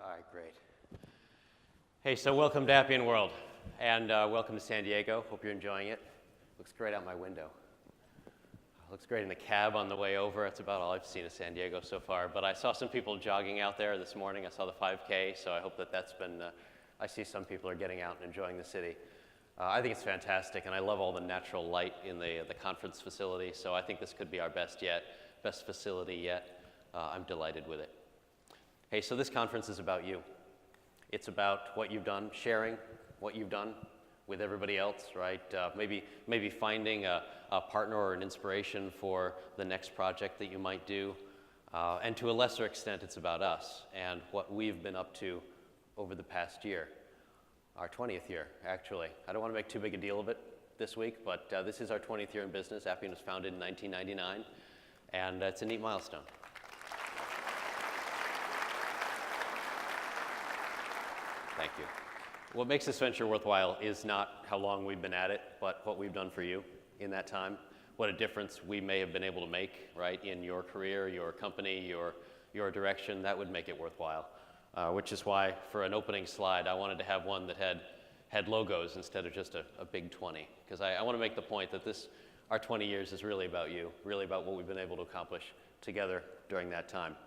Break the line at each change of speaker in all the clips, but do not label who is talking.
right, great. Hey, so welcome to Appian World, and welcome to San Diego. Hope you're enjoying it. Looks great out my window. Looks great in the cab on the way over. That's about all I've seen of San Diego so far. But I saw some people jogging out there this morning. I saw the 5K, so I hope that's been, I see some people are getting out and enjoying the city. I think it's fantastic, and I love all the natural light in the conference facility, so I think this could be our best facility yet. I'm delighted with it. Hey, so this conference is about you. It's about what you've done, sharing what you've done with everybody else, right? Maybe finding a partner or an inspiration for the next project that you might do. And to a lesser extent, it's about us and what we've been up to over the past year. Our 20th year, actually. I don't want to make too big a deal of it this week, but this is our 20th year in business. Appian was founded in 1999, and it's a neat milestone. Thank you. What makes this venture worthwhile is not how long we've been at it, but what we've done for you in that time. What a difference we may have been able to make, right, in your career, your company, your direction. That would make it worthwhile. Which is why, for an opening slide, I wanted to have one that had logos instead of just a big 20. Because I want to make the point that our 20 years is really about you, really about what we've been able to accomplish together during that time.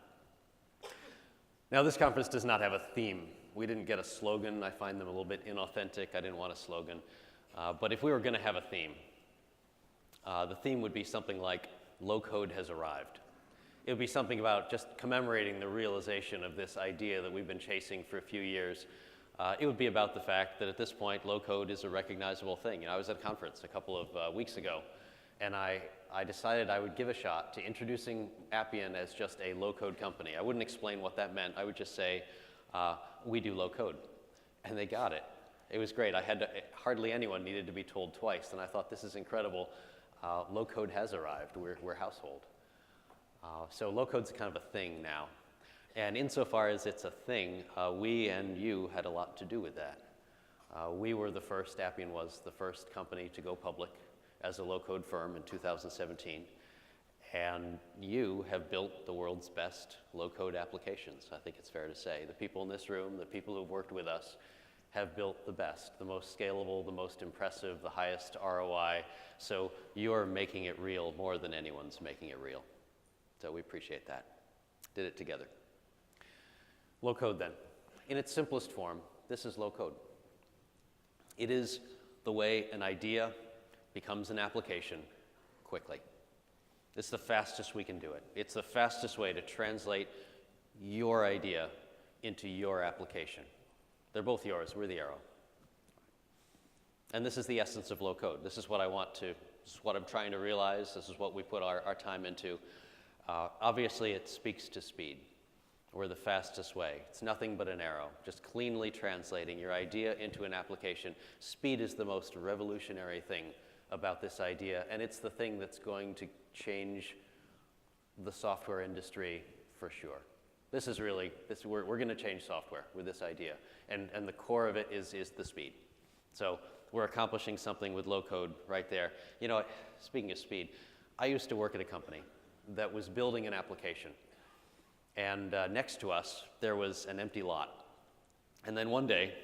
Now, this conference does not have a theme. We didn't get a slogan. I find them a little bit inauthentic. I didn't want a slogan. But if we were going to have a theme, the theme would be something like, low code has arrived. It would be something about just commemorating the realization of this idea that we've been chasing for a few years. It would be about the fact that at this point, low code is a recognizable thing. I was at a conference a couple of weeks ago, and I decided I would give a shot to introducing Appian as just a low code company. I wouldn't explain what that meant. I would just say, we do low code. And they got it. It was great. Hardly anyone needed to be told twice, and I thought, this is incredible. Low code has arrived. We're household. So low code's kind of a thing now. And insofar as it's a thing, we and you had a lot to do with that. Appian was the first company to go public as a low code firm in 2017. And you have built the world's best low code applications, I think it's fair to say. The people in this room, the people who've worked with us, have built the best, the most scalable, the most impressive, the highest ROI. So you're making it real more than anyone's making it real. So we appreciate that. Did it together. Low code then. In its simplest form, this is low code. It is the way an idea becomes an application quickly. It's the fastest we can do it. It's the fastest way to translate your idea into your application. They're both yours. We're the arrow. And this is the essence of low code. This is what this is what I'm trying to realize. This is what we put our time into. Obviously, it speaks to speed. We're the fastest way. It's nothing but an arrow, just cleanly translating your idea into an application. Speed is the most revolutionary thing about this idea, and it's the thing that's going to change the software industry for sure. We're going to change software with this idea, and the core of it is the speed. So we're accomplishing something with low code right there. Speaking of speed, I used to work at a company that was building an application. And next to us, there was an empty lot. And then one day,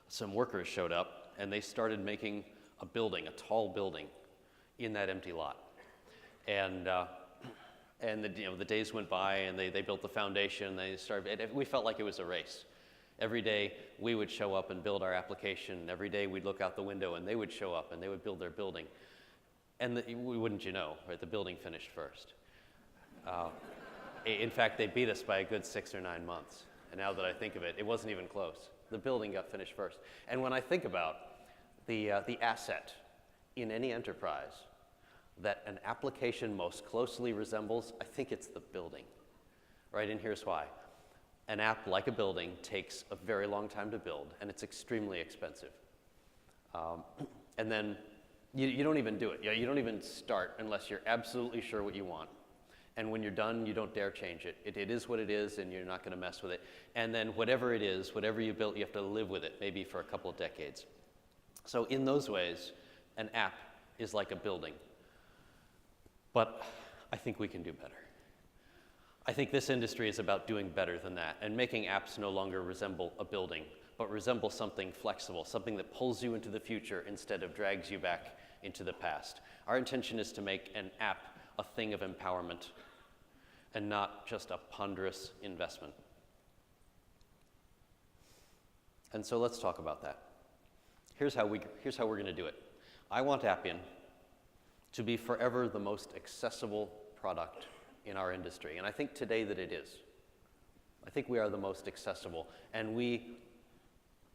some workers showed up, and they started making a tall building, in that empty lot. And the days went by, and they built the foundation. We felt like it was a race. Every day, we would show up and build our application. Every day, we'd look out the window, and they would show up, and they would build their building. And wouldn't you know, right? The building finished first. In fact, they beat us by a good 6 or 9 months. And now that I think of it, it wasn't even close. The building got finished first. And when I think about the asset in any enterprise that an application most closely resembles, I think it's the building, right? And here's why. An app, like a building, takes a very long time to build, and it's extremely expensive. And then you don't even do it. You don't even start unless you're absolutely sure what you want. And when you're done, you don't dare change it. It is what it is, and you're not going to mess with it. And then whatever it is, whatever you built, you have to live with it, maybe for a couple of decades. So in those ways, an app is like a building. But I think we can do better. I think this industry is about doing better than that and making apps no longer resemble a building, but resemble something flexible, something that pulls you into the future instead of drags you back into the past. Our intention is to make an app a thing of empowerment and not just a ponderous investment. And so let's talk about that. Here's how we're going to do it. I want Appian to be forever the most accessible product in our industry. And I think today that it is. I think we are the most accessible. And we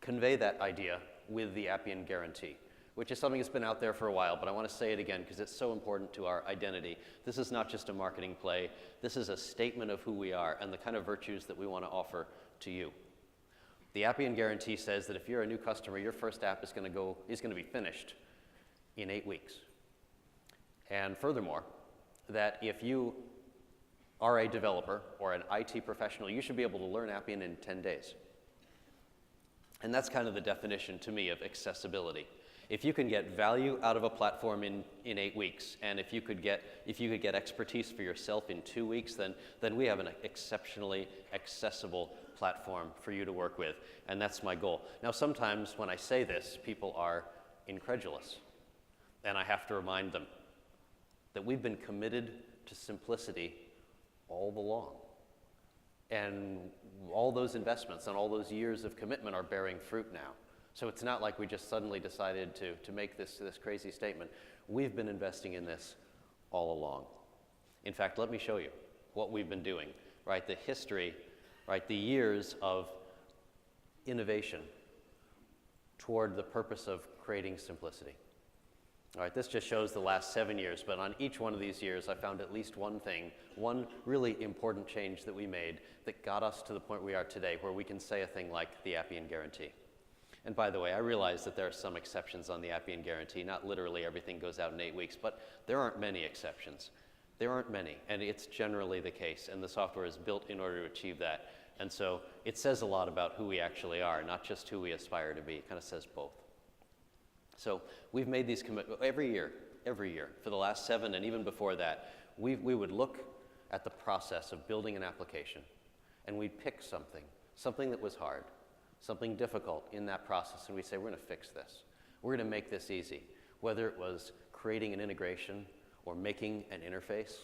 convey that idea with the Appian Guarantee, which is something that's been out there for a while, but I want to say it again because it's so important to our identity. This is not just a marketing play. This is a statement of who we are and the kind of virtues that we want to offer to you. The Appian Guarantee says that if you're a new customer, your first app is going to be finished in 8 weeks. And furthermore, that if you are a developer or an IT professional, you should be able to learn Appian in 10 days. And that's kind of the definition to me of accessibility. If you can get value out of a platform in 8 weeks, and if you could get expertise for yourself in 2 weeks, then we have an exceptionally accessible platform for you to work with, and that's my goal. Now, sometimes when I say this, people are incredulous, and I have to remind them that we've been committed to simplicity all along. And all those investments and all those years of commitment are bearing fruit now. So it's not like we just suddenly decided to make this crazy statement. We've been investing in this all along. In fact, let me show you what we've been doing, right? The history, right? The years of innovation toward the purpose of creating simplicity. All right, this just shows the last 7 years, but on each one of these years, I found at least one thing, one really important change that we made that got us to the point we are today, where we can say a thing like the Appian Guarantee. And by the way, I realize that there are some exceptions on the Appian Guarantee. Not literally everything goes out in 8 weeks, but there aren't many exceptions. There aren't many, and it's generally the case, and the software is built in order to achieve that. And so it says a lot about who we actually are, not just who we aspire to be. It kind of says both. So we've made these commitments every year, for the last 7 and even before that. We would look at the process of building an application, and we'd pick something that was hard, something difficult in that process, and we'd say, we're going to fix this. We're going to make this easy, whether it was creating an integration or making an interface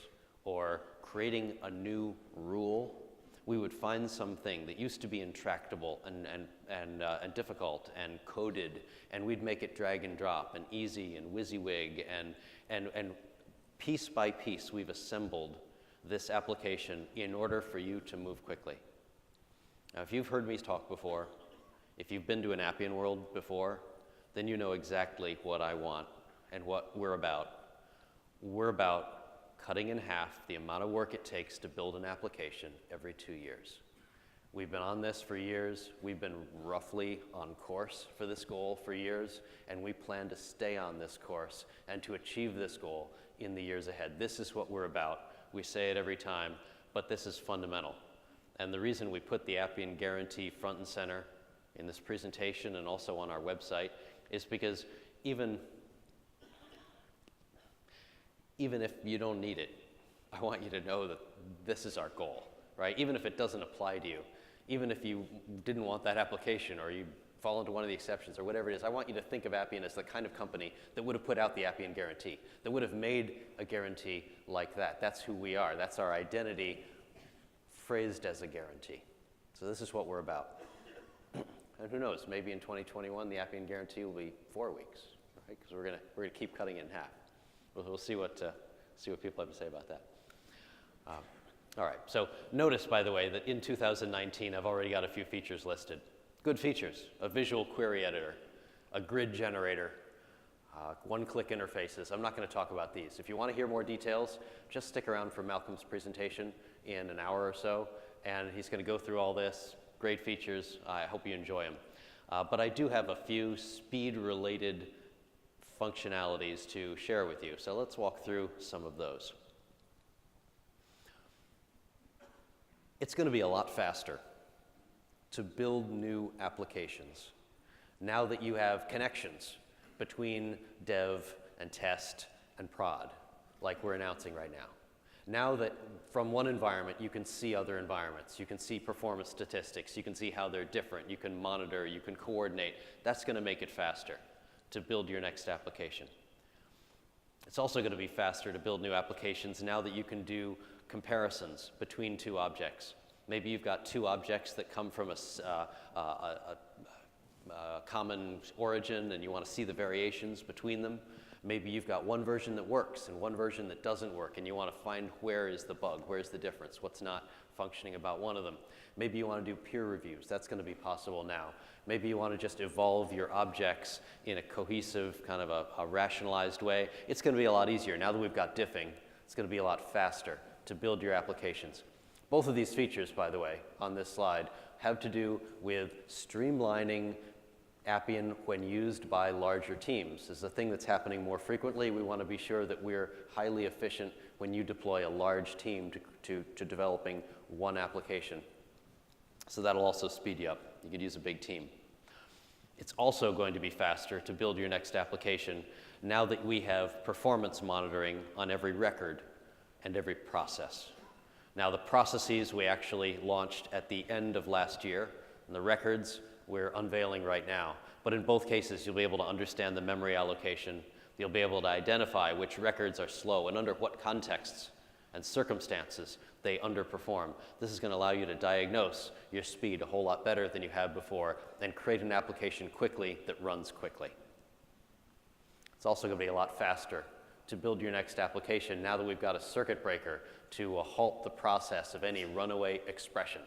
or creating a new rule. We would find something that used to be intractable and difficult and coded, and we'd make it drag and drop and easy and WYSIWYG, and piece by piece we've assembled this application in order for you to move quickly. Now, if you've heard me talk before, if you've been to an Appian World before, then you know exactly what I want and what we're about. We're about cutting in half the amount of work it takes to build an application every 2 years. We've been on this for years. We've been roughly on course for this goal for years, and we plan to stay on this course and to achieve this goal in the years ahead. This is what we're about. We say it every time, but this is fundamental. And the reason we put the Appian Guarantee front and center in this presentation and also on our website is because even if you don't need it, I want you to know that this is our goal, right? Even if it doesn't apply to you, even if you didn't want that application or you fall into one of the exceptions or whatever it is, I want you to think of Appian as the kind of company that would have put out the Appian Guarantee, that would have made a guarantee like that. That's who we are. That's our identity phrased as a guarantee. So this is what we're about. And who knows, maybe in 2021 the Appian Guarantee will be 4 weeks, right? Because we're gonna keep cutting it in half. We'll see what people have to say about that. All right, so notice, by the way, that in 2019, I've already got a few features listed. Good features: a visual query editor, a grid generator, one-click interfaces. I'm not going to talk about these. If you want to hear more details, just stick around for Malcolm's presentation in an hour or so, and he's going to go through all this. Great features. I hope you enjoy them. But I do have a few speed-related functionalities to share with you. So let's walk through some of those. It's going to be a lot faster to build new applications now that you have connections between dev and test and prod, like we're announcing right now. Now that from one environment, you can see other environments. You can see performance statistics. You can see how they're different. You can monitor. You can coordinate. That's going to make it faster to build your next application. It's also going to be faster to build new applications now that you can do comparisons between two objects. Maybe you've got two objects that come from a common origin and you want to see the variations between them. Maybe you've got one version that works and one version that doesn't work, and you want to find where is the bug, where's the difference, what's not functioning about one of them. Maybe you want to do peer reviews. That's going to be possible now. Maybe you want to just evolve your objects in a cohesive, kind of a rationalized way. It's going to be a lot easier. Now that we've got diffing, it's going to be a lot faster to build your applications. Both of these features, by the way, on this slide, have to do with streamlining Appian when used by larger teams. This is a thing that's happening more frequently. We want to be sure that we're highly efficient when you deploy a large team to developing one application. So that'll also speed you up. You could use a big team. It's also going to be faster to build your next application now that we have performance monitoring on every record and every process. Now, the processes we actually launched at the end of last year, and the records we're unveiling right now. But in both cases, you'll be able to understand the memory allocation. You'll be able to identify which records are slow and under what contexts and circumstances they underperform. This is going to allow you to diagnose your speed a whole lot better than you have before and create an application quickly that runs quickly. It's also going to be a lot faster to build your next application now that we've got a circuit breaker to halt the process of any runaway expression.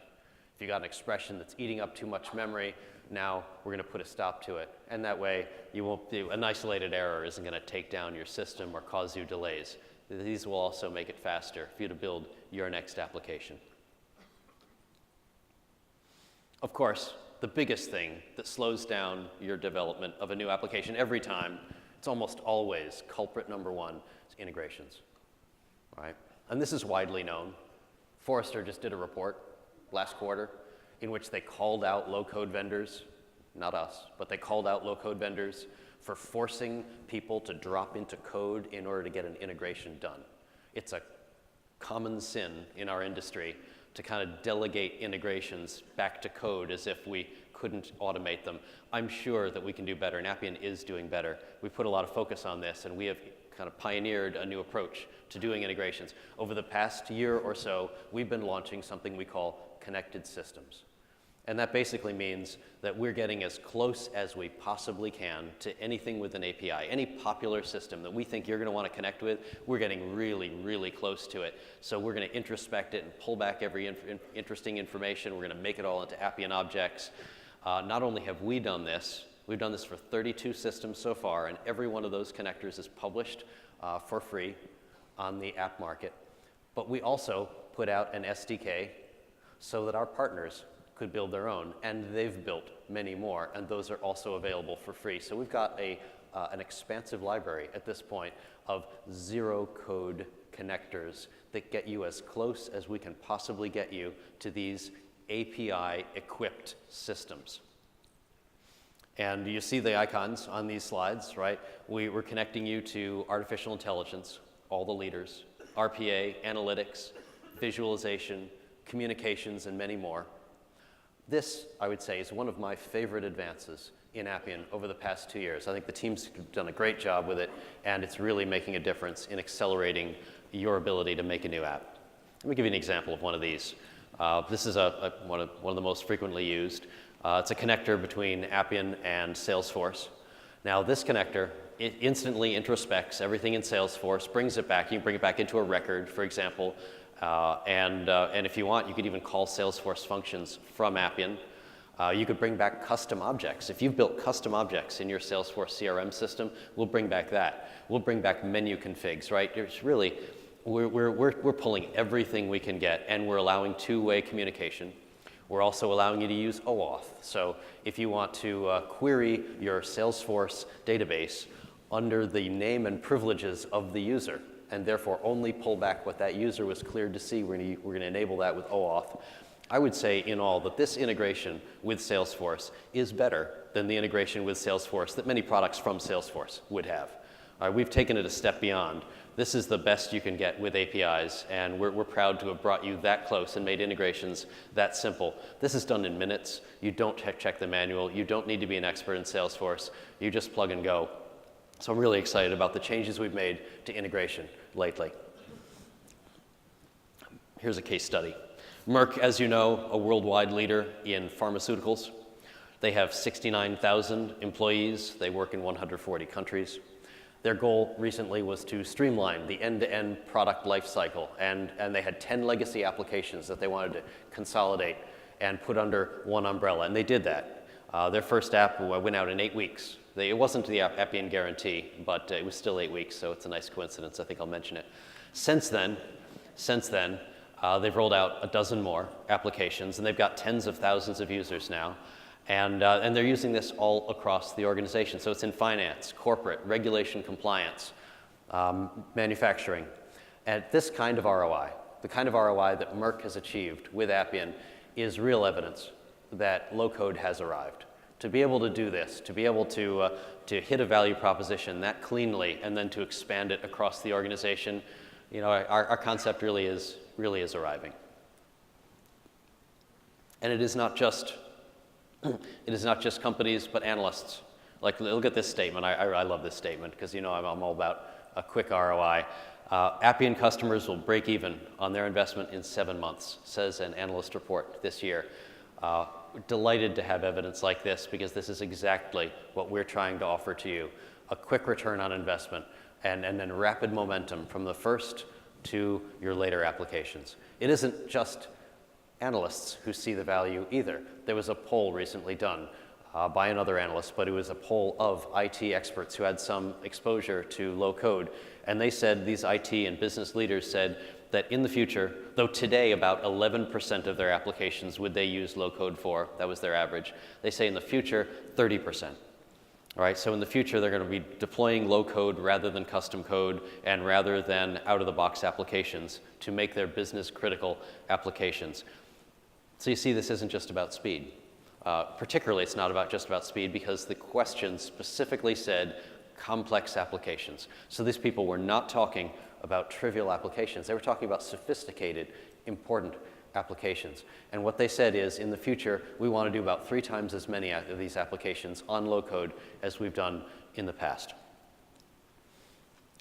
If you've got an expression that's eating up too much memory, now we're going to put a stop to it. And that way, an isolated error isn't going to take down your system or cause you delays. These will also make it faster for you to build your next application. Of course, the biggest thing that slows down your development of a new application every time, it's almost always culprit number one, is integrations. Right? And this is widely known. Forrester just did a report last quarter in which they called out low-code vendors, not us, but they called out low-code vendors for forcing people to drop into code in order to get an integration done. It's a common sin in our industry to kind of delegate integrations back to code as if we couldn't automate them. I'm sure that we can do better, and Appian is doing better. We put a lot of focus on this, and we have kind of pioneered a new approach to doing integrations. Over the past year or so, we've been launching something we call connected systems. And that basically means that we're getting as close as we possibly can to anything with an API. Any popular system that we think you're going to want to connect with, we're getting really, really close to it. So we're going to introspect it and pull back every interesting information. We're going to make it all into Appian objects. Not only have we done this, we've done this for 32 systems so far, and every one of those connectors is published for free on the app market. But we also put out an SDK so that our partners could build their own, and they've built many more, and those are also available for free. So we've got an expansive library at this point of zero-code connectors that get you as close as we can possibly get you to these API-equipped systems. And you see the icons on these slides, right? We're connecting you to artificial intelligence, all the leaders, RPA, analytics, visualization, communications, and many more. This, I would say, is one of my favorite advances in Appian over the past 2 years. I think the team's done a great job with it, and it's really making a difference in accelerating your ability to make a new app. Let me give you an example of one of these. This is one of the most frequently used. It's a connector between Appian and Salesforce. Now, this connector, it instantly introspects everything in Salesforce, brings it back. You can bring it back into a record, for example, and if you want, you could even call Salesforce functions from Appian. You could bring back custom objects. If you've built custom objects in your Salesforce CRM system, we'll bring back that. We'll bring back menu configs, right? There's really, we're pulling everything we can get, and we're allowing two-way communication. We're also allowing you to use OAuth. So if you want to query your Salesforce database under the name and privileges of the user, and therefore only pull back what that user was cleared to see, we're going to enable that with OAuth. I would say in all that this integration with Salesforce is better than the integration with Salesforce that many products from Salesforce would have. We've taken it a step beyond. This is the best you can get with APIs, and we're proud to have brought you that close and made integrations that simple. This is done in minutes. You don't check the manual. You don't need to be an expert in Salesforce. You just plug and go. So I'm really excited about the changes we've made to integration lately. Here's a case study. Merck, as you know, a worldwide leader in pharmaceuticals. They have 69,000 employees. They work in 140 countries. Their goal recently was to streamline the end-to-end product life cycle, and they had 10 legacy applications that they wanted to consolidate and put under one umbrella, and they did that. Their first app went out in 8 weeks. It wasn't the Appian guarantee, but it was still 8 weeks, so it's a nice coincidence. I think I'll mention it. Since then, they've rolled out a dozen more applications, and they've got tens of thousands of users now. And they're using this all across the organization. So it's in finance, corporate, regulation compliance, manufacturing. And this kind of ROI, the kind of ROI that Merck has achieved with Appian, is real evidence that low-code has arrived. To be able to do this, to be able to hit a value proposition that cleanly and then to expand it across the organization, you know, our concept really is arriving. And it is not just companies, but analysts. Like, look at this statement. I love this statement because, you know, I'm all about a quick ROI. Appian customers will break even on their investment in 7 months, says an analyst report this year. Delighted to have evidence like this because this is exactly what we're trying to offer to you. A quick return on investment and then rapid momentum from the first to your later applications. It isn't just analysts who see the value either. There was a poll recently done by another analyst, but it was a poll of IT experts who had some exposure to low code. And they said, these IT and business leaders said that in the future, though today about 11% of their applications would they use low code for, that was their average, they say in the future, 30%. All right, so in the future, they're going to be deploying low code rather than custom code and rather than out-of-the-box applications to make their business-critical applications. So you see, this isn't just about speed. Particularly, it's not just about speed because the question specifically said complex applications. So these people were not talking about trivial applications. They were talking about sophisticated, important applications. And what they said is, in the future, we want to do about 3 times as many of these applications on low code as we've done in the past.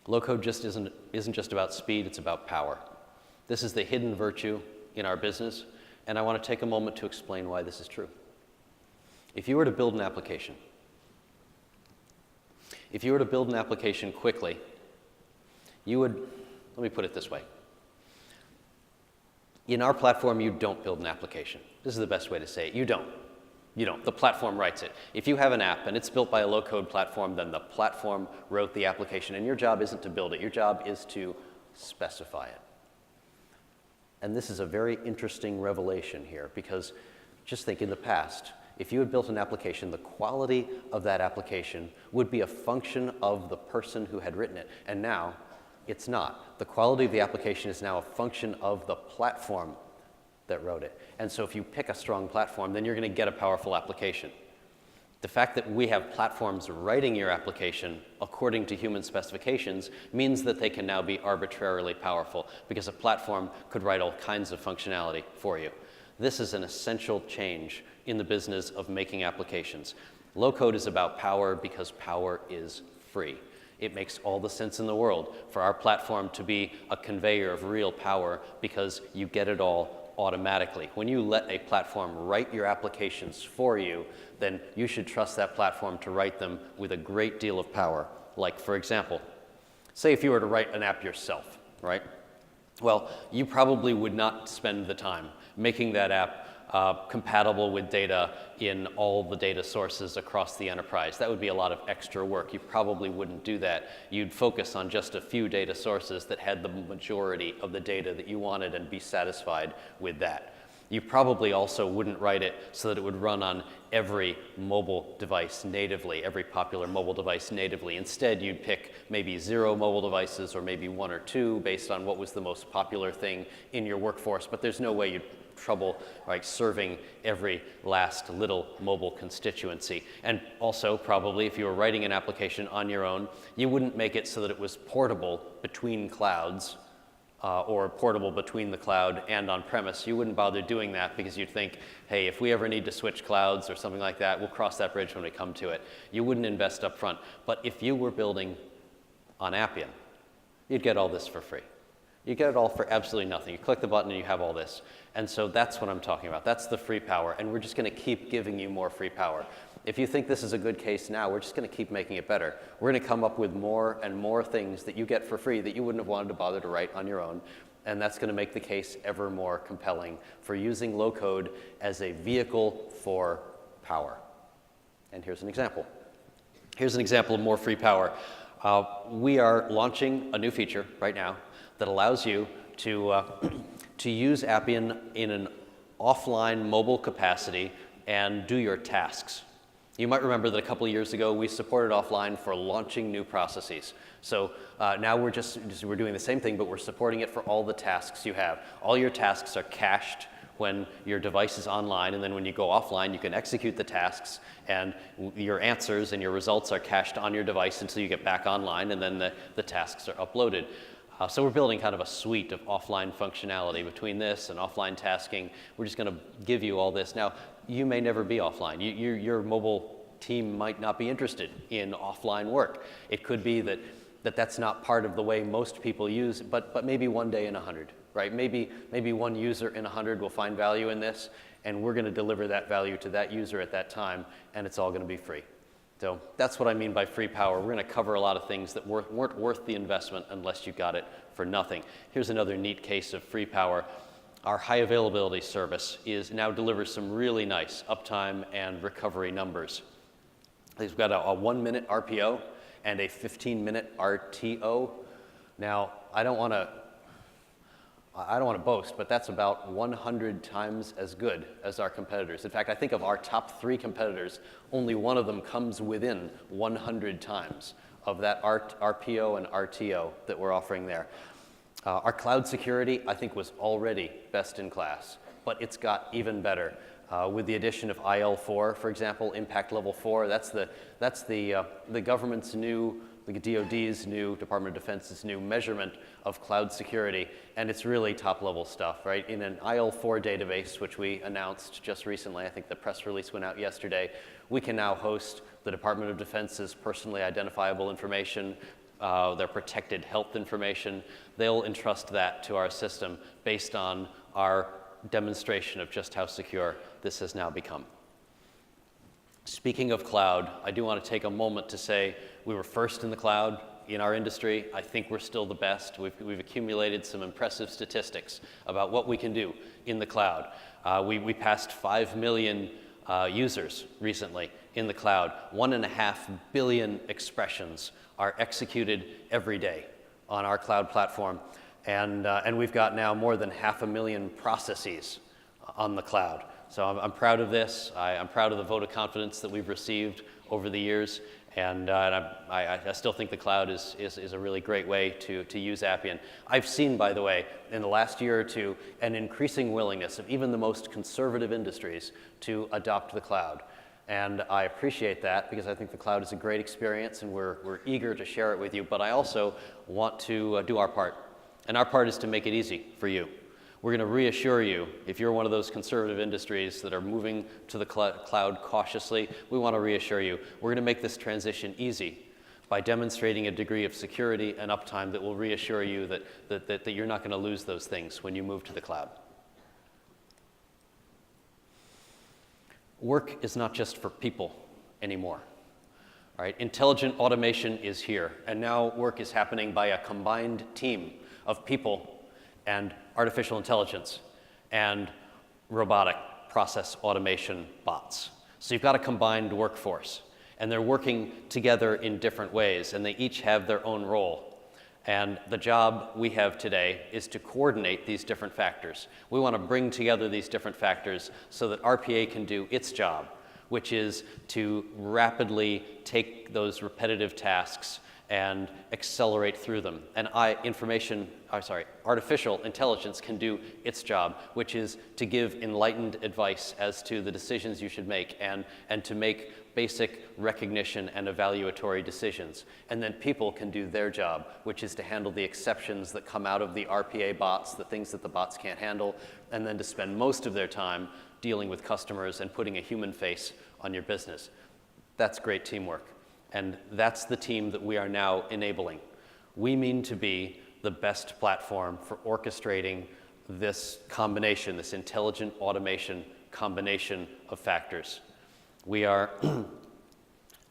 Low code just isn't just about speed, it's about power. This is the hidden virtue in our business, and I want to take a moment to explain why this is true. If you were to build an application, quickly, you would, let me put it this way. In our platform, you don't build an application. This is the best way to say it. You don't. The platform writes it. If you have an app and it's built by a low-code platform, then the platform wrote the application, and your job isn't to build it. Your job is to specify it. And this is a very interesting revelation here, because just think in the past, if you had built an application, the quality of that application would be a function of the person who had written it. And now, it's not. The quality of the application is now a function of the platform that wrote it. And so if you pick a strong platform, then you're going to get a powerful application. The fact that we have platforms writing your application according to human specifications means that they can now be arbitrarily powerful, because a platform could write all kinds of functionality for you. This is an essential change in the business of making applications. Low code is about power because power is free. It makes all the sense in the world for our platform to be a conveyor of real power because you get it all automatically. When you let a platform write your applications for you, then you should trust that platform to write them with a great deal of power. Like, for example, say if you were to write an app yourself, right? Well, you probably would not spend the time making that app compatible with data in all the data sources across the enterprise. That would be a lot of extra work. You probably wouldn't do that. You'd focus on just a few data sources that had the majority of the data that you wanted and be satisfied with that. You probably also wouldn't write it so that it would run on every mobile device natively, every popular mobile device natively. Instead, you'd pick maybe 0 mobile devices or maybe 1 or 2 based on what was the most popular thing in your workforce, but there's no way you'd trouble serving every last little mobile constituency. And also, probably, if you were writing an application on your own, you wouldn't make it so that it was portable between clouds or portable between the cloud and on-premise. You wouldn't bother doing that because you'd think, hey, if we ever need to switch clouds or something like that, we'll cross that bridge when we come to it. You wouldn't invest up front. But if you were building on Appian, you'd get all this for free. You get it all for absolutely nothing. You click the button and you have all this. And so that's what I'm talking about. That's the free power. And we're just going to keep giving you more free power. If you think this is a good case now, we're just going to keep making it better. We're going to come up with more and more things that you get for free that you wouldn't have wanted to bother to write on your own. And that's going to make the case ever more compelling for using low code as a vehicle for power. And here's an example. Here's an example of more free power. We are launching a new feature right now that allows you to use Appian in an offline mobile capacity and do your tasks. You might remember that a couple of years ago we supported offline for launching new processes. So now we're doing the same thing, but we're supporting it for all the tasks you have. All your tasks are cached when your device is online, and then when you go offline, you can execute the tasks, and your answers and your results are cached on your device until you get back online, and then the tasks are uploaded. So we're building kind of a suite of offline functionality between this and offline tasking. We're just going to give you all this. Now, you may never be offline. Your mobile team might not be interested in offline work. It could be that's not part of the way most people use, but maybe one day in 100, right? Maybe one user in 100 will find value in this, and we're going to deliver that value to that user at that time, and it's all going to be free. So that's what I mean by free power. We're going to cover a lot of things that weren't worth the investment unless you got it for nothing. Here's another neat case of free power. Our high availability service now delivers some really nice uptime and recovery numbers. We've got a 1-minute RPO and a 15-minute RTO. Now, I don't want to boast, but that's about 100 times as good as our competitors. In fact, I think of our top 3 competitors, only one of them comes within 100 times of that RPO and RTO that we're offering there. Our cloud security, I think, was already best in class, but it's got even better. With the addition of IL4, for example, Impact Level 4, that's the government's new, the DoD's new, Department of Defense's new measurement of cloud security, and it's really top-level stuff, right? In an IL4 database, which we announced just recently, I think the press release went out yesterday, we can now host the Department of Defense's personally identifiable information, their protected health information. They'll entrust that to our system based on our demonstration of just how secure this has now become. Speaking of cloud, I do want to take a moment to say we were first in the cloud in our industry. I think we're still the best. We've accumulated some impressive statistics about what we can do in the cloud. We passed 5 million users recently in the cloud. 1.5 billion expressions are executed every day on our cloud platform. And we've got now more than 500,000 processes on the cloud. So I'm proud of this. I'm proud of the vote of confidence that we've received over the years. And I still think the cloud is a really great way to use Appian. I've seen, by the way, in the last year or two, an increasing willingness of even the most conservative industries to adopt the cloud. And I appreciate that because I think the cloud is a great experience and we're eager to share it with you. But I also want to do our part. And our part is to make it easy for you. We're going to reassure you, if you're one of those conservative industries that are moving to the cloud cautiously, we want to reassure you, we're going to make this transition easy by demonstrating a degree of security and uptime that will reassure you that you're not going to lose those things when you move to the cloud. Work is not just for people anymore. All right, intelligent automation is here, and now work is happening by a combined team of people and artificial intelligence and robotic process automation bots. So you've got a combined workforce, and they're working together in different ways, and they each have their own role. And the job we have today is to coordinate these different factors. We want to bring together these different factors so that RPA can do its job, which is to rapidly take those repetitive tasks and accelerate through them. And artificial intelligence can do its job, which is to give enlightened advice as to the decisions you should make and to make basic recognition and evaluatory decisions. And then people can do their job, which is to handle the exceptions that come out of the RPA bots, the things that the bots can't handle, and then to spend most of their time dealing with customers and putting a human face on your business. That's great teamwork. And that's the team that we are now enabling. We mean to be the best platform for orchestrating this combination, this intelligent automation combination of factors. We are,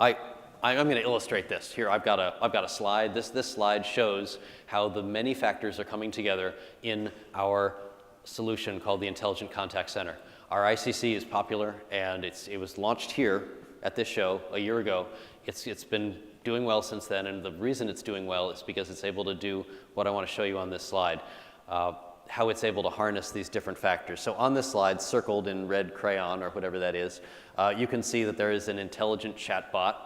I'm going to illustrate this. Here, I've got a slide. This slide shows how the many factors are coming together in our solution called the Intelligent Contact Center. Our ICC is popular, and it was launched here at this show a year ago. It's been doing well since then, and the reason it's doing well is because it's able to do what I want to show you on this slide, how it's able to harness these different factors. So on this slide, circled in red crayon or whatever that is, you can see that there is an intelligent chatbot,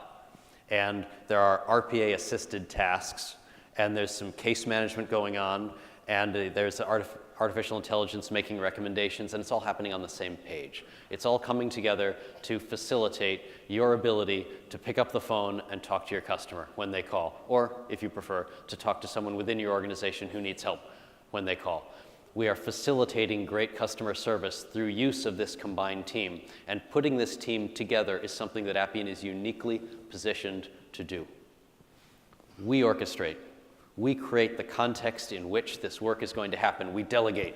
and there are RPA-assisted tasks, and there's some case management going on, and there's artificial intelligence making recommendations, and it's all happening on the same page. It's all coming together to facilitate your ability to pick up the phone and talk to your customer when they call, or if you prefer, to talk to someone within your organization who needs help when they call. We are facilitating great customer service through use of this combined team, and putting this team together is something that Appian is uniquely positioned to do. We orchestrate. We create the context in which this work is going to happen. We delegate.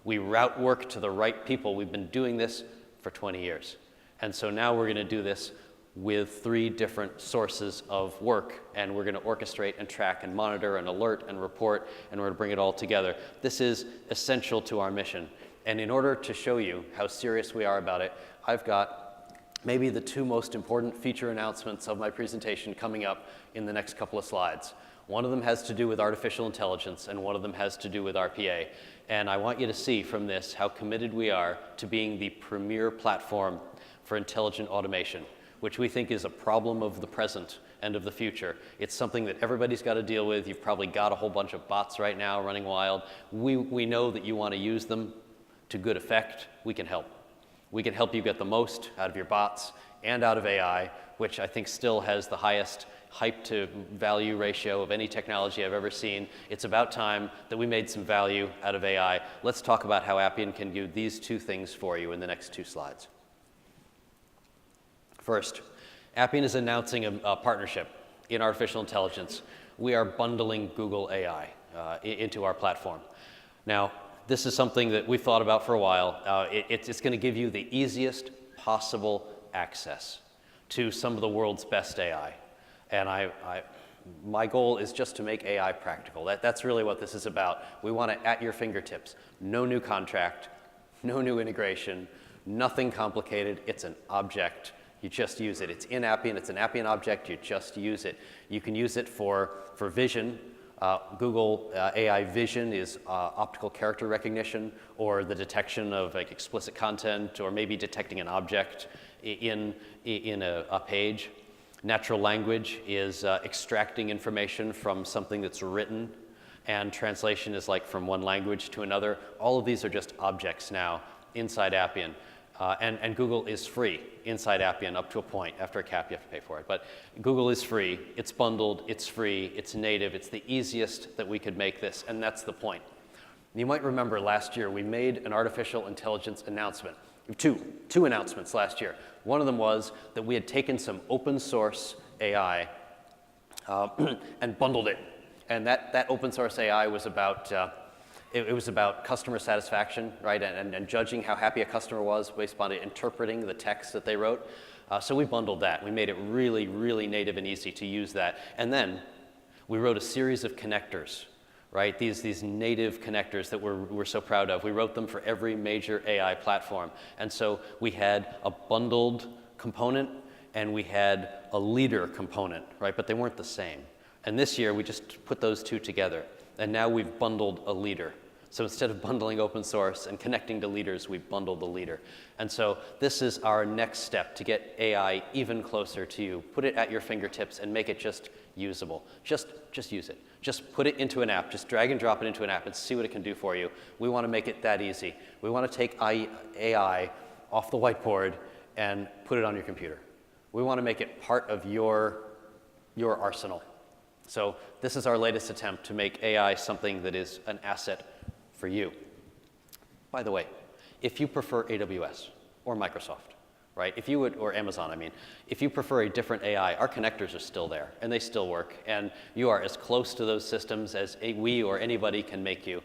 We route work to the right people. We've been doing this for 20 years. And so now we're going to do this with 3 different sources of work, and we're going to orchestrate and track and monitor and alert and report, and we're going to bring it all together. This is essential to our mission. And in order to show you how serious we are about it, I've got maybe the 2 most important feature announcements of my presentation coming up in the next couple of slides. One of them has to do with artificial intelligence, and one of them has to do with RPA. And I want you to see from this how committed we are to being the premier platform for intelligent automation, which we think is a problem of the present and of the future. It's something that everybody's got to deal with. You've probably got a whole bunch of bots right now running wild. We know that you want to use them to good effect. We can help. We can help you get the most out of your bots and out of AI, which I think still has the highest hype to value ratio of any technology I've ever seen. It's about time that we made some value out of AI. Let's talk about how Appian can do these 2 things for you in the next 2 slides. First, Appian is announcing a partnership in artificial intelligence. We are bundling Google AI into our platform. Now, this is something that we've thought about for a while. It's going to give you the easiest possible access to some of the world's best AI. And my goal is just to make AI practical. That's really what this is about. We want it at your fingertips. No new contract, no new integration, nothing complicated. It's an object. You just use it. It's in Appian. It's an Appian object. You just use it. You can use it for vision. Google AI Vision is optical character recognition, or the detection of explicit content, or maybe detecting an object in a page. Natural language is extracting information from something that's written, and translation is like from one language to another. All of these are just objects now inside Appian. And Google is free inside Appian up to a point. After a cap, you have to pay for it. But Google is free. It's bundled. It's free. It's native. It's the easiest that we could make this, and that's the point. You might remember last year we made an artificial intelligence announcement. Two announcements last year. One of them was that we had taken some open source AI and bundled it. And that open source AI was about it was about customer satisfaction, right? And judging how happy a customer was based upon interpreting the text that they wrote. So we bundled that. We made it really, really native and easy to use that. And then we wrote a series of connectors, right? These native connectors that we're so proud of. We wrote them for every major AI platform. And so we had a bundled component and we had a leader component, right? But they weren't the same. And this year, we just put those two together. And now we've bundled a leader. So instead of bundling open source and connecting to leaders, we've bundled the leader. And so this is our next step to get AI even closer to you. Put it at your fingertips and make it just usable. Just use it. Just put it into an app. Just drag and drop it into an app and see what it can do for you. We want to make it that easy. We want to take AI off the whiteboard and put it on your computer. We want to make it part of your arsenal. So this is our latest attempt to make AI something that is an asset for you. By the way, if you prefer AWS or Microsoft, right? If you would, or Amazon, I mean, if you prefer a different AI, our connectors are still there, and they still work, and you are as close to those systems as we or anybody can make you.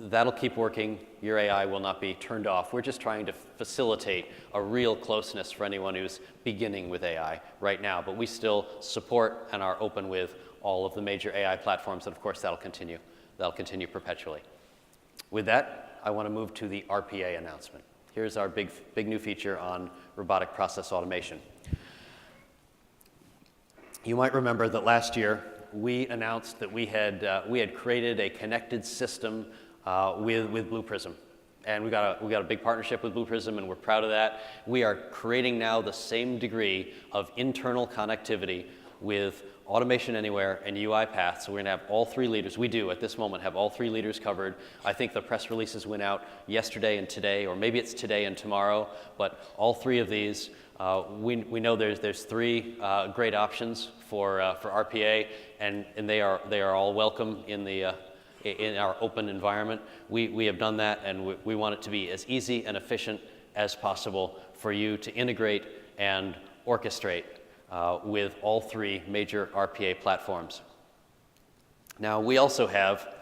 That'll keep working. Your AI will not be turned off. We're just trying to facilitate a real closeness for anyone who's beginning with AI right now, but we still support and are open with all of the major AI platforms, and of course that'll continue. That'll continue perpetually. With that, I want to move to the RPA announcement. Here's our big new feature on robotic process automation. You might remember that last year we announced that we had created a connected system with Blue Prism. And we got a big partnership with Blue Prism, and we're proud of that. We are creating now the same degree of internal connectivity with Automation Anywhere and UiPath. So we're going to have all three leaders. We do, at this moment, have all three leaders covered. I think the press releases went out yesterday and today, or maybe it's today and tomorrow, but all three of these, we know there's three great options for RPA, and they are all welcome in our open environment. We have done that, and we want it to be as easy and efficient as possible for you to integrate and orchestrate with all three major RPA platforms. Now, we also have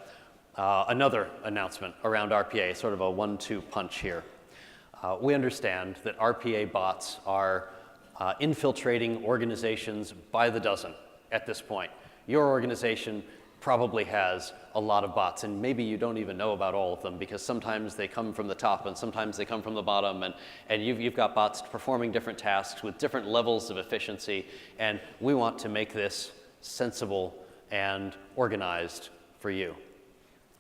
another announcement around RPA, sort of a 1-2 punch here. We understand that RPA bots are infiltrating organizations by the dozen at this point. Your organization probably has a lot of bots, and maybe you don't even know about all of them, because sometimes they come from the top and sometimes they come from the bottom, and you've got bots performing different tasks with different levels of efficiency, and we want to make this sensible and organized for you.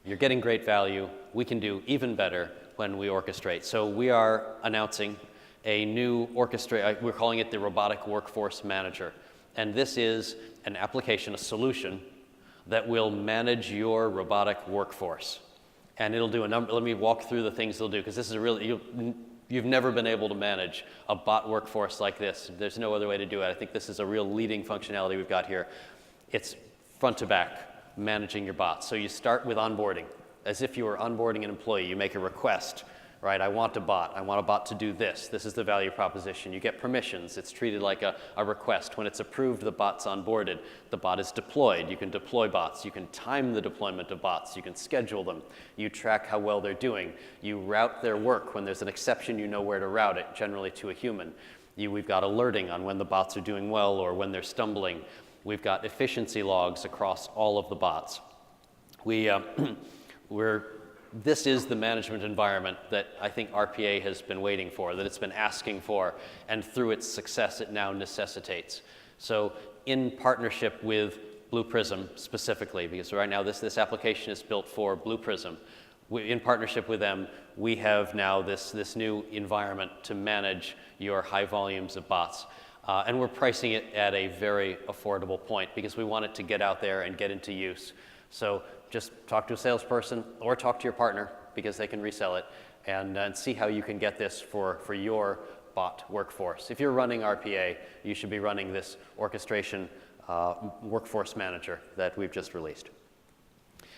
You're getting great value. We can do even better when we orchestrate. So we are announcing a new we're calling it the Robotic Workforce Manager, and this is an application, a solution that will manage your robotic workforce. And it'll do a number, let me walk through the things it'll do, because this is you've never been able to manage a bot workforce like this. There's no other way to do it. I think this is a real leading functionality we've got here. It's front to back, managing your bots. So you start with onboarding. As if you were onboarding an employee, you make a request, right? I want a bot to do this. This is the value proposition. You get permissions. It's treated like a request. When it's approved, the bot's onboarded. The bot is deployed. You can deploy bots. You can time the deployment of bots. You can schedule them. You track how well they're doing. You route their work. When there's an exception, you know where to route it, generally to a human. We've got alerting on when the bots are doing well or when they're stumbling. We've got efficiency logs across all of the bots. This is the management environment that I think RPA has been waiting for, that it's been asking for, and through its success, it now necessitates. So in partnership with Blue Prism specifically, because right now this application is built for Blue Prism, in partnership with them, we have now this new environment to manage your high volumes of bots. And we're pricing it at a very affordable point because we want it to get out there and get into use. So just talk to a salesperson or talk to your partner, because they can resell it, and see how you can get this for your bot workforce. If you're running RPA, you should be running this orchestration workforce manager that we've just released.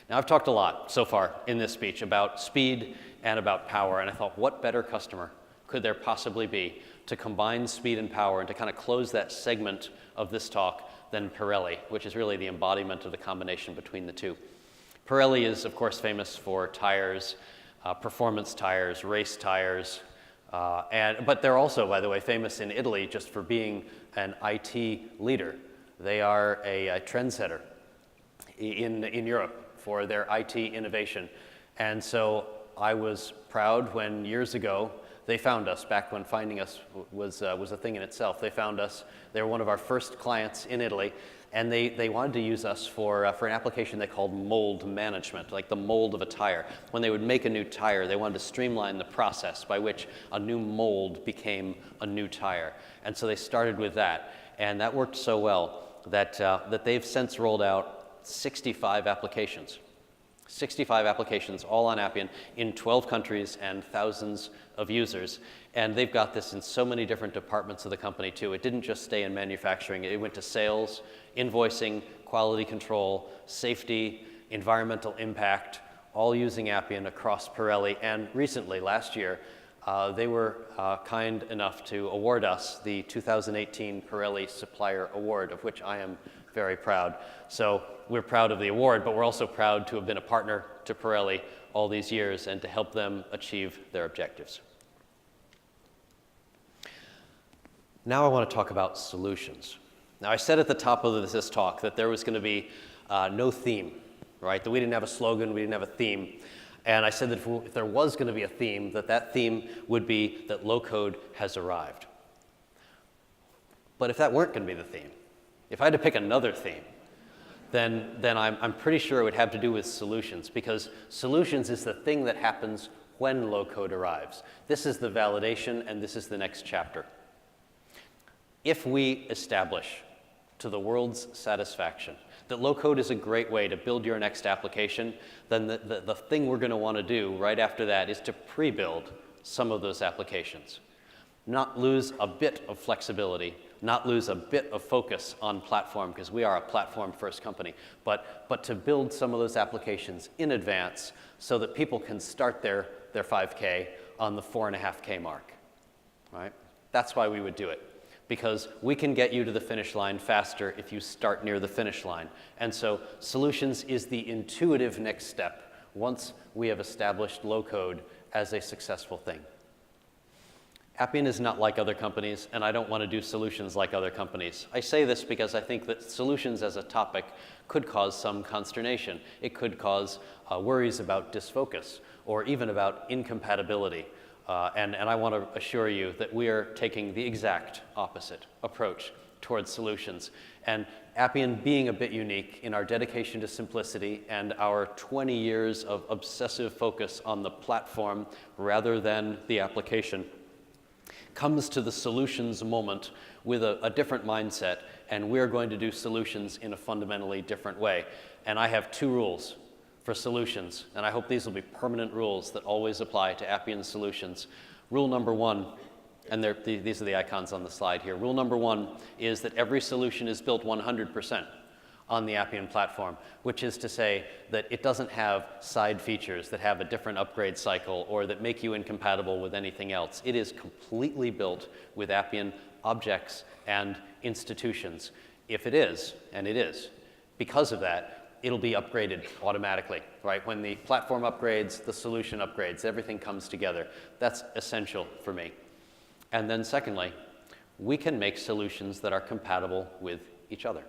Now, I've talked a lot so far in this speech about speed and about power, and I thought, what better customer could there possibly be to combine speed and power and to kind of close that segment of this talk than Pirelli, which is really the embodiment of the combination between the two. Pirelli is, of course, famous for tires, performance tires, race tires, but they're also, by the way, famous in Italy just for being an IT leader. They are a trendsetter in Europe for their IT innovation. And so I was proud when years ago they found us, back when finding us was a thing in itself. They found us. They were one of our first clients in Italy, And they wanted to use us for an application they called mold management, like the mold of a tire. When they would make a new tire, they wanted to streamline the process by which a new mold became a new tire. And so they started with that. And that worked so well that they've since rolled out 65 applications. 65 applications, all on Appian, in 12 countries and thousands of users. And they've got this in so many different departments of the company, too. It didn't just stay in manufacturing. It went to sales, invoicing, quality control, safety, environmental impact, all using Appian across Pirelli. And recently, last year, they were kind enough to award us the 2018 Pirelli Supplier Award, of which I am very proud. So we're proud of the award, but we're also proud to have been a partner to Pirelli all these years and to help them achieve their objectives. Now I want to talk about solutions. Now I said at the top of this talk that there was going to be no theme, right? That we didn't have a slogan, we didn't have a theme. And I said that if there was going to be a theme, that theme would be that low code has arrived. But if that weren't going to be the theme, if I had to pick another theme, then I'm pretty sure it would have to do with solutions, because solutions is the thing that happens when low code arrives. This is the validation, and this is the next chapter. If we establish to the world's satisfaction that low code is a great way to build your next application, then the thing we're going to want to do right after that is to pre-build some of those applications. Not lose a bit of flexibility, not lose a bit of focus on platform, because we are a platform-first company, but to build some of those applications in advance so that people can start their 5K on the 4.5K mark, right? That's why we would do it, because we can get you to the finish line faster if you start near the finish line. And so solutions is the intuitive next step once we have established low code as a successful thing. Appian is not like other companies, and I don't want to do solutions like other companies. I say this because I think that solutions as a topic could cause some consternation. It could cause worries about disfocus or even about incompatibility. And I want to assure you that we are taking the exact opposite approach towards solutions. And Appian being a bit unique in our dedication to simplicity and our 20 years of obsessive focus on the platform rather than the application comes to the solutions moment with a different mindset, and we're going to do solutions in a fundamentally different way. And I have 2 rules for solutions, and I hope these will be permanent rules that always apply to Appian solutions. Rule number 1, and these are the icons on the slide here. Rule number 1 is that every solution is built 100% on the Appian platform, which is to say that it doesn't have side features that have a different upgrade cycle or that make you incompatible with anything else. It is completely built with Appian objects and institutions. If it is, and it is, because of that, it'll be upgraded automatically, right? When the platform upgrades, the solution upgrades, everything comes together. That's essential for me. And then secondly, we can make solutions that are compatible with each other.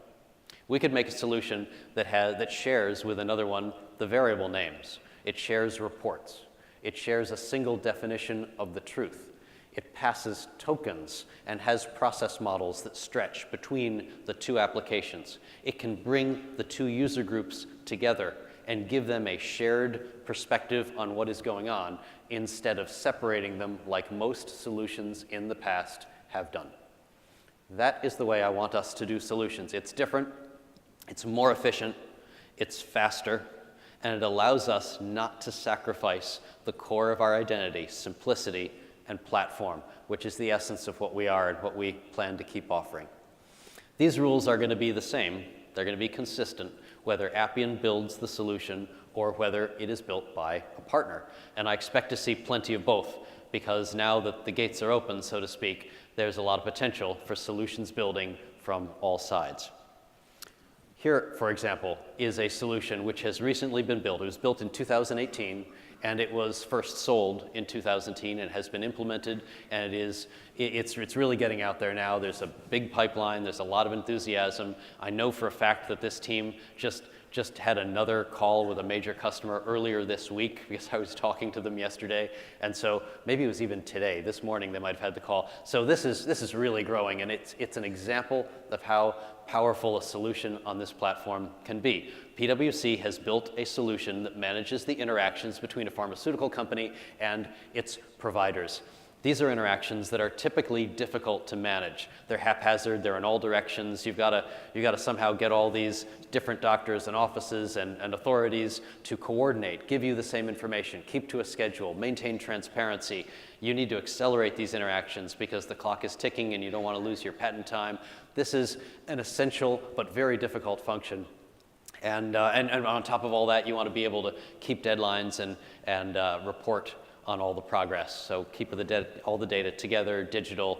We could make a solution that shares with another one the variable names. It shares reports. It shares a single definition of the truth. It passes tokens and has process models that stretch between the 2 applications. It can bring the 2 user groups together and give them a shared perspective on what is going on instead of separating them like most solutions in the past have done. That is the way I want us to do solutions. It's different. It's more efficient, it's faster, and it allows us not to sacrifice the core of our identity, simplicity and platform, which is the essence of what we are and what we plan to keep offering. These rules are going to be the same. They're going to be consistent, whether Appian builds the solution or whether it is built by a partner. And I expect to see plenty of both, because now that the gates are open, so to speak, there's a lot of potential for solutions building from all sides. Here, for example, is a solution which has recently been built. It was built in 2018, and it was first sold in 2010 and has been implemented, and it's really getting out there now. There's a big pipeline. There's a lot of enthusiasm. I know for a fact that this team just Just had another call with a major customer earlier this week because I was talking to them yesterday. And so maybe it was even today, this morning they might have had the call. So this is really growing, and it's an example of how powerful a solution on this platform can be. PwC has built a solution that manages the interactions between a pharmaceutical company and its providers. These are interactions that are typically difficult to manage. They're haphazard, they're in all directions. You've got to somehow get all these different doctors and offices and authorities to coordinate, give you the same information, keep to a schedule, maintain transparency. You need to accelerate these interactions because the clock is ticking and you don't want to lose your patent time. This is an essential but very difficult function. And on top of all that, you want to be able to keep deadlines and report on all the progress. So keep all the data together, digital,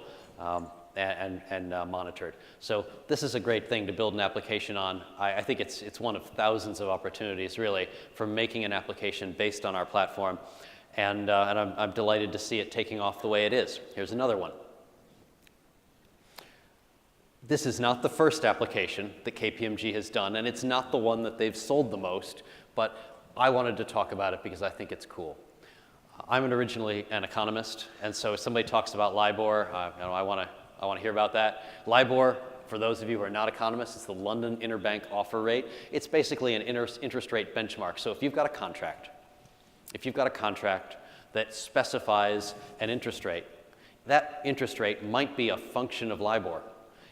and monitored. So this is a great thing to build an application on. I think it's one of thousands of opportunities, really, for making an application based on our platform. And I'm delighted to see it taking off the way it is. Here's another one. This is not the first application that KPMG has done, and it's not the one that they've sold the most, but I wanted to talk about it because I think it's cool. I'm originally an economist, and so if somebody talks about LIBOR, I want to hear about that. LIBOR, for those of you who are not economists, is the London Interbank Offer Rate. It's basically an interest rate benchmark. So if you've got a contract that specifies an interest rate, that interest rate might be a function of LIBOR.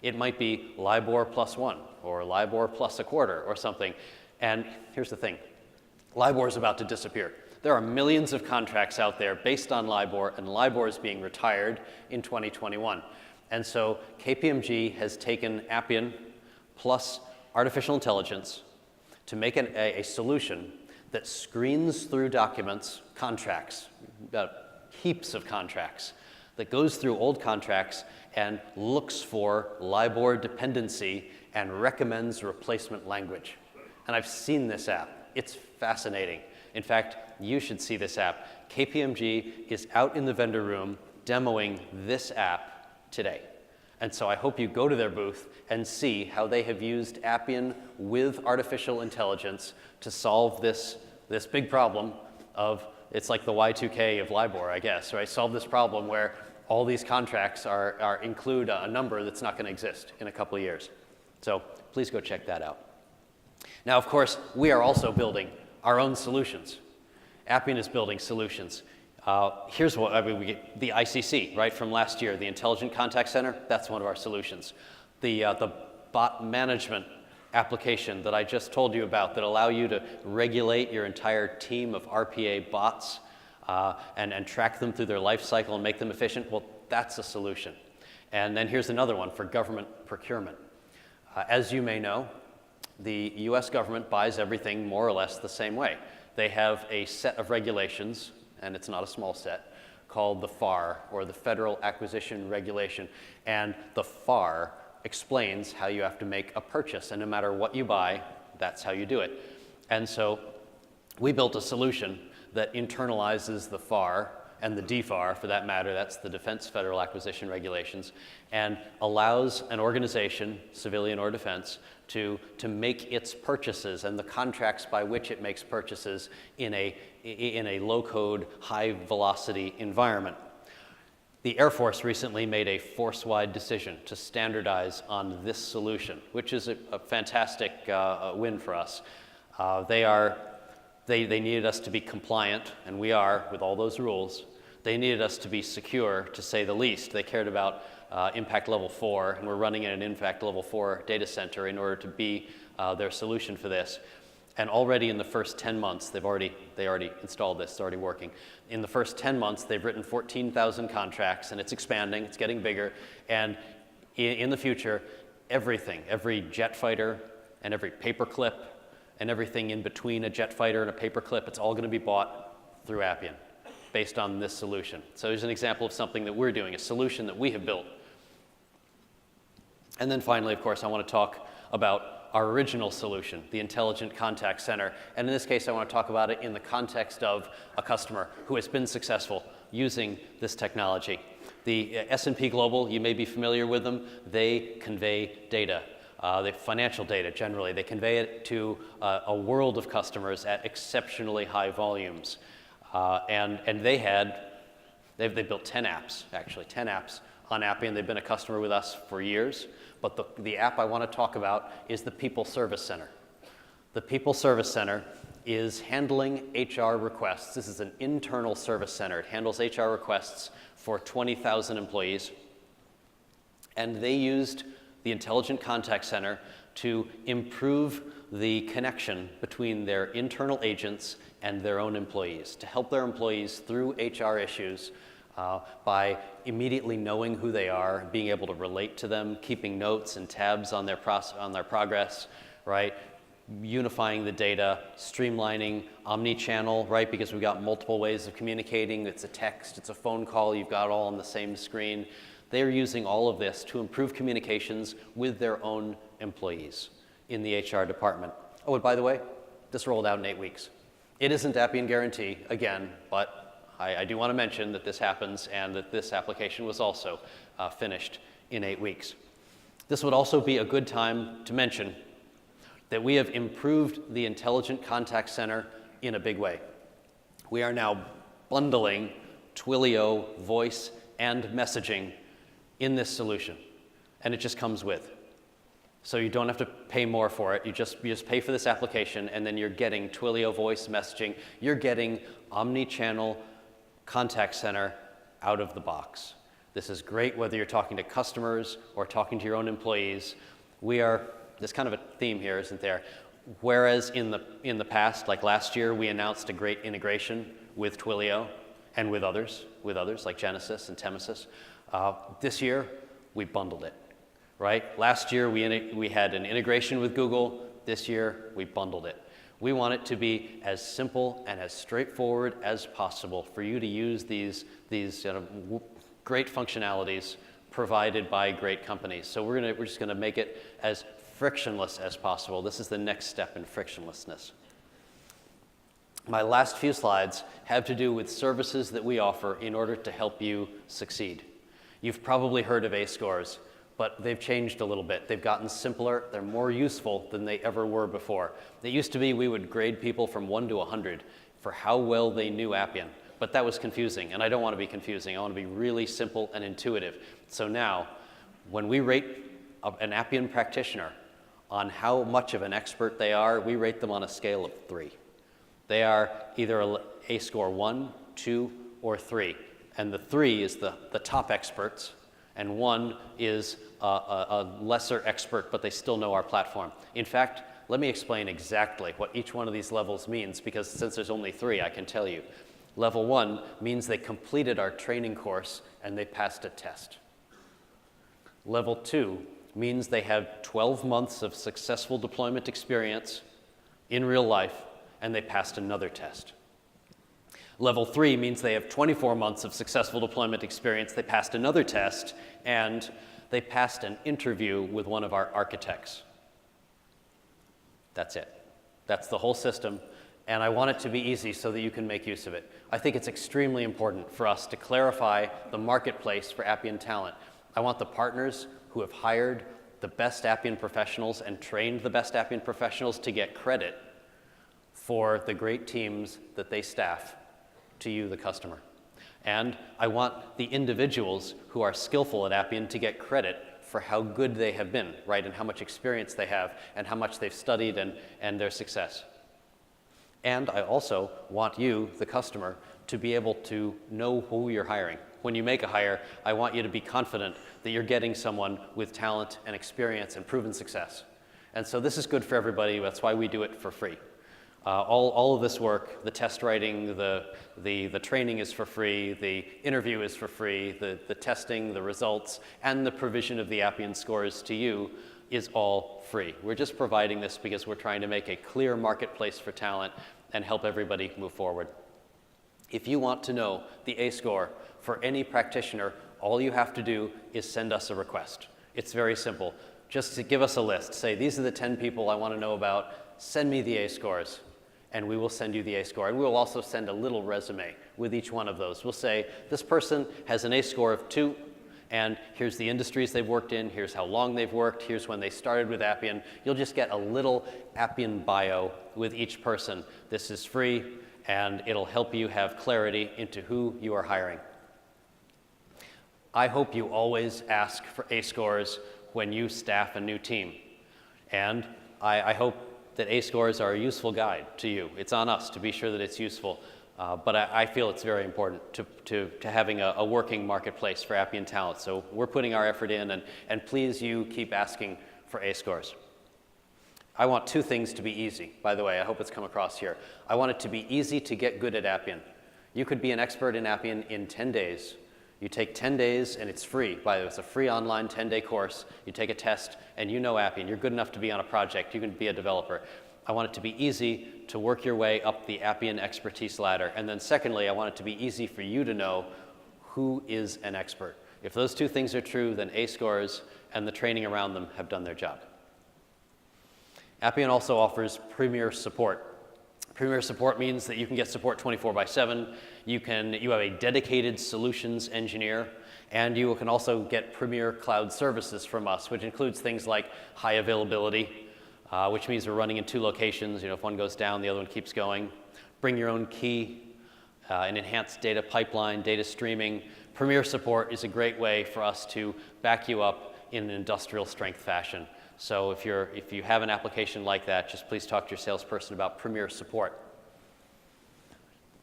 It might be LIBOR plus 1 or LIBOR plus a quarter or something. And here's the thing, LIBOR is about to disappear. There are millions of contracts out there based on LIBOR, and LIBOR is being retired in 2021. And so KPMG has taken Appian plus artificial intelligence to make a solution that screens through documents, contracts, heaps of contracts, that goes through old contracts and looks for LIBOR dependency and recommends replacement language. And I've seen this app. It's fascinating. In fact, you should see this app. KPMG is out in the vendor room demoing this app today. And so I hope you go to their booth and see how they have used Appian with artificial intelligence to solve this big problem of, it's like the Y2K of LIBOR, I guess, right? Solve this problem where all these contracts include a number that's not going to exist in a couple of years. So please go check that out. Now, of course, we are also building our own solutions. Appian is building solutions. Here's what, we get the ICC, right, from last year, the Intelligent Contact Center, that's one of our solutions. The bot management application that I just told you about that allow you to regulate your entire team of RPA bots and track them through their life cycle and make them efficient, well, that's a solution. And then here's another one for government procurement. As you may know, the US government buys everything more or less the same way. They have a set of regulations, and it's not a small set, called the FAR, or the Federal Acquisition Regulation. And the FAR explains how you have to make a purchase, and no matter what you buy, that's how you do it. And so we built a solution that internalizes the FAR and the DFAR, for that matter, that's the Defense Federal Acquisition Regulations, and allows an organization, civilian or defense, to make its purchases and the contracts by which it makes purchases in a low-code, high-velocity environment. The Air Force recently made a force-wide decision to standardize on this solution, which is a fantastic win for us. They needed us to be compliant, and we are with all those rules. They needed us to be secure, to say the least. They cared about impact level 4, and we're running in an impact level 4 data center in order to be their solution for this. And already in the first 10 months, they already installed this, it's already working. In the first 10 months, they've written 14,000 contracts, and it's expanding, it's getting bigger. And in the future, everything, every jet fighter and every paperclip and everything in between a jet fighter and a paperclip, it's all going to be bought through Appian based on this solution. So here's an example of something that we're doing, a solution that we have built. And then finally, of course, I want to talk about our original solution, the Intelligent Contact Center. And in this case, I want to talk about it in the context of a customer who has been successful using this technology. The S&P Global, you may be familiar with them, they convey data. the financial data generally. They convey it to a world of customers at exceptionally high volumes. And they built 10 apps, actually, 10 apps on Appian. They've been a customer with us for years. But the app I want to talk about is the People Service Center. The People Service Center is handling HR requests. This is an internal service center. It handles HR requests for 20,000 employees. And they used the Intelligent Contact Center to improve the connection between their internal agents and their own employees, to help their employees through HR issues by immediately knowing who they are, being able to relate to them, keeping notes and tabs on their progress, right? Unifying the data, streamlining omni-channel, right? Because we've got multiple ways of communicating. It's a text, it's a phone call, you've got it all on the same screen. They're using all of this to improve communications with their own employees in the HR department. Oh, and by the way, this rolled out in 8 weeks. It isn't Appian Guarantee, again, but I do want to mention that this happens and that this application was also finished in 8 weeks. This would also be a good time to mention that we have improved the Intelligent Contact Center in a big way. We are now bundling Twilio, voice, and messaging in this solution, and it just comes with. So you don't have to pay more for it. You just pay for this application, and then you're getting Twilio voice messaging. You're getting omni-channel contact center out of the box. This is great whether you're talking to customers or talking to your own employees. There's kind of a theme here, isn't there? Whereas in the past, like last year, we announced a great integration with Twilio and with others like Genesys and Temesis. This year, we bundled it, right? Last year, we had an integration with Google. This year, we bundled it. We want it to be as simple and as straightforward as possible for you to use these great functionalities provided by great companies. So we're just gonna make it as frictionless as possible. This is the next step in frictionlessness. My last few slides have to do with services that we offer in order to help you succeed. You've probably heard of A-scores, but they've changed a little bit. They've gotten simpler. They're more useful than they ever were before. It used to be we would grade people from 1 to 100 for how well they knew Appian, but that was confusing, and I don't want to be confusing. I want to be really simple and intuitive. So now, when we rate an Appian practitioner on how much of an expert they are, we rate them on a scale of 3. They are either a score 1, 2, or 3. And the 3 is the top experts, and 1 is a lesser expert, but they still know our platform. In fact, let me explain exactly what each one of these levels means, because since there's only 3, I can tell you. Level 1 means they completed our training course and they passed a test. Level 2 means they have 12 months of successful deployment experience in real life and they passed another test. Level 3 means they have 24 months of successful deployment experience, they passed another test, and they passed an interview with one of our architects. That's it. That's the whole system, and I want it to be easy so that you can make use of it. I think it's extremely important for us to clarify the marketplace for Appian talent. I want the partners who have hired the best Appian professionals and trained the best Appian professionals to get credit for the great teams that they staff to you, the customer. And I want the individuals who are skillful at Appian to get credit for how good they have been, right, and how much experience they have, and how much they've studied and their success. And I also want you, the customer, to be able to know who you're hiring. When you make a hire, I want you to be confident that you're getting someone with talent and experience and proven success. And so this is good for everybody. That's why we do it for free. All of this work, the test writing, the training is for free, the interview is for free, the testing, the results, and the provision of the Appian scores to you is all free. We're just providing this because we're trying to make a clear marketplace for talent and help everybody move forward. If you want to know the A score for any practitioner, all you have to do is send us a request. It's very simple. Just to give us a list. Say, these are the 10 people I want to know about. Send me the A scores. And we will send you the A score. And we will also send a little resume with each one of those. We'll say, this person has an A score of 2, And here's the industries they've worked in, here's how long they've worked, here's when they started with Appian. You'll just get a little Appian bio with each person. This is free, and it'll help you have clarity into who you are hiring. I hope you always ask for A-scores when you staff a new team. And I hope that A-scores are a useful guide to you. It's on us to be sure that it's useful. But I feel it's very important to having a working marketplace for Appian talent. So we're putting our effort in, and please you keep asking for A-scores. I want two things to be easy, by the way. I hope it's come across here. I want it to be easy to get good at Appian. You could be an expert in Appian in 10 days. You take 10 days, and it's free. By the way, it's a free online 10-day course. You take a test, and you know Appian. You're good enough to be on a project. You can be a developer. I want it to be easy to work your way up the Appian expertise ladder. And then secondly, I want it to be easy for you to know who is an expert. If those two things are true, then A-scores and the training around them have done their job. Appian also offers premier support. Premier support means that you can get support 24/7. You have a dedicated solutions engineer, and you can also get premier cloud services from us, which includes things like high availability, which means we're running in 2 locations. If one goes down, the other one keeps going. Bring your own key, an enhanced data pipeline, data streaming. Premier support is a great way for us to back you up in an industrial strength fashion. So if you have an application like that, just please talk to your salesperson about premier support.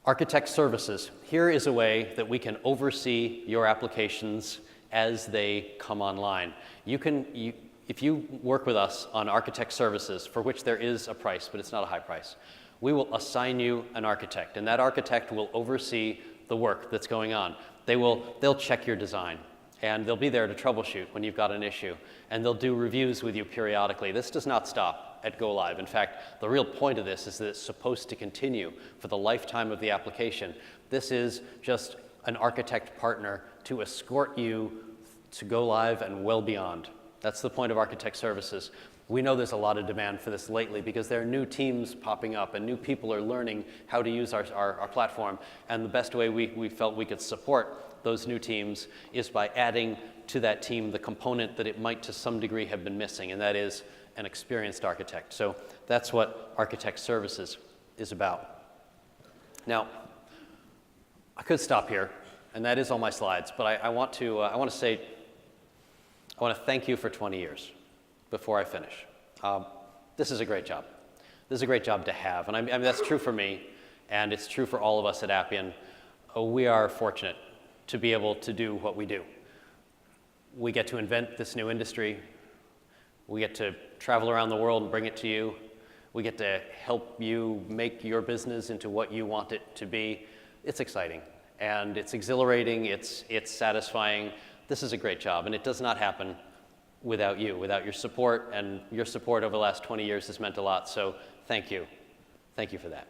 Architect services. Here is a way that we can oversee your applications as they come online. If you work with us on architect services, for which there is a price, but it's not a high price, we will assign you an architect, and that architect will oversee the work that's going on. They'll check your design, and they'll be there to troubleshoot when you've got an issue, and they'll do reviews with you periodically. This does not stop at go live. In fact, the real point of this is that it's supposed to continue for the lifetime of the application. This is just an architect partner to escort you to go live and well beyond. That's the point of architect services. We know there's a lot of demand for this lately because there are new teams popping up and new people are learning how to use our platform. And the best way we felt we could support those new teams is by adding to that team the component that it might to some degree have been missing, and that is an experienced architect. So that's what architect services is about. Now, I could stop here, and that is all my slides, but I want to thank you for 20 years before I finish. This is a great job. This is a great job to have, and I mean that's true for me, and it's true for all of us at Appian. We are fortunate to be able to do what we do. We get to invent this new industry. We get to travel around the world and bring it to you. We get to help you make your business into what you want it to be. It's exciting, and it's exhilarating, it's satisfying. This is a great job, and it does not happen without you, without your support, and your support over the last 20 years has meant a lot, so thank you. Thank you for that.